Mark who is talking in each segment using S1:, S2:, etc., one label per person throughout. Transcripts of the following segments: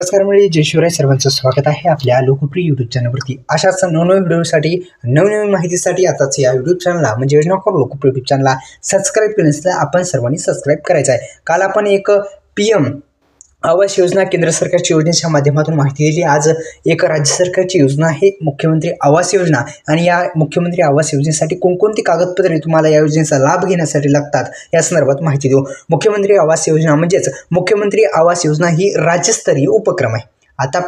S1: नमस्कार म्हणजे जय शिवराय, सर्वांचं स्वागत आहे आपल्या लोकप्रिय यूट्यूब चॅनलवरती. अशाच नवनवीन व्हिडिओसाठी नवनवीन माहितीसाठी आताच या यूट्यूब चॅनलला म्हणजे योजना करू लोकप्रिय यूट्यूब चॅनलला सबस्क्राईब केलं नसतं आपण सर्वांनी सबस्क्राईब करायचं आहे. काल आपण एक PM आवास योजना केंद्र सरकारच्या योजनेच्या माध्यमातून माहिती दिली. आज एक राज्य सरकारची योजना आहे मुख्यमंत्री आवास योजना, आणि या मुख्यमंत्री आवास योजनेसाठी कोणकोणती कागदपत्रे तुम्हाला या योजनेचा लाभ घेण्यासाठी लागतात या संदर्भात माहिती देऊ. मुख्यमंत्री आवास योजना म्हणजेच मुख्यमंत्री आवास योजना ही राज्यस्तरीय उपक्रम आहे. आता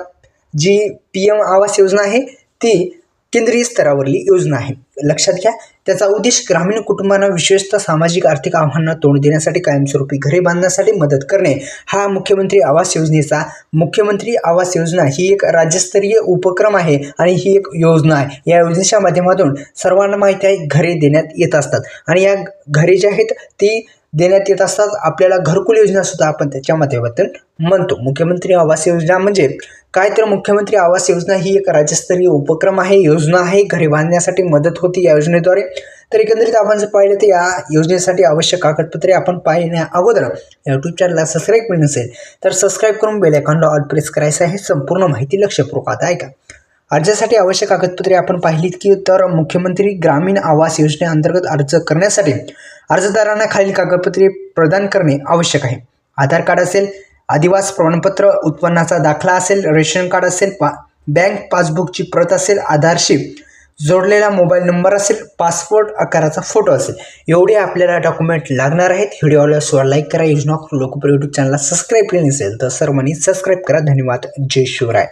S1: जी PM आवास योजना आहे ती केंद्रीय स्तरावरली योजना आहे. लक्षात घ्या, त्याचा उद्देश ग्रामीण कुटुंबांना विशेषतः सामाजिक आर्थिक आव्हानांना तोंड देण्यासाठी कायमस्वरूपी घरे बांधण्यासाठी मदत करणे हा मुख्यमंत्री आवास योजनेचा. मुख्यमंत्री आवास योजना ही एक राज्यस्तरीय उपक्रम आहे आणि ही एक योजना आहे. या योजनेच्या माध्यमातून सर्वांना माहिती आहे घरे देण्यात येत असतात, आणि या घरे जी आहेत ती देण्यात येत असतात. आपल्याला घरकुल योजना सुद्धा आपण त्याच्या माध्यमातून म्हणतो. मुख्यमंत्री आवास योजना म्हणजे काय, तर मुख्यमंत्री आवास योजना ही एक राज्यस्तरीय उपक्रम आहे, योजना आहे. घरे बांधण्यासाठी मदत होती या योजनेद्वारे. तर एकंदरीत आपण जर पाहिलं तर या योजनेसाठी आवश्यक कागदपत्रे आपण पाहण्या अगोदर यूट्यूब चॅनलला सबस्क्राईब केलं नसेल तर सबस्क्राईब करून बेल आयकॉनला ऑल प्रेस करायचं आहे. संपूर्ण माहिती लक्षपूर्वक ऐका. अर्जासाठी आवश्यक कागदपत्रे आपण पाहिलीत की तर मुख्यमंत्री ग्रामीण आवास योजनेअंतर्गत अर्ज करण्यासाठी अर्जदारांना खालील कागदपत्रे प्रदान करणे आवश्यक आहे. आधार कार्ड असेल, आदिवास प्रमाणपत्र, उत्पन्नाचा दाखला असेल, रेशन कार्ड असेल, बँक पासबुकची प्रत असेल, आधारशी जोडलेला मोबाईल नंबर असेल, पासपोर्ट आकाराचा फोटो असेल, एवढे आपल्याला डॉक्युमेंट लागणार आहेत. व्हिडिओला सुद्धा लाईक करा. योजना लोकप्रिय यूट्यूब चॅनलला सबस्क्राईब केले नसेल तर सर्वांनी सबस्क्राईब करा. धन्यवाद. जय शिवराय.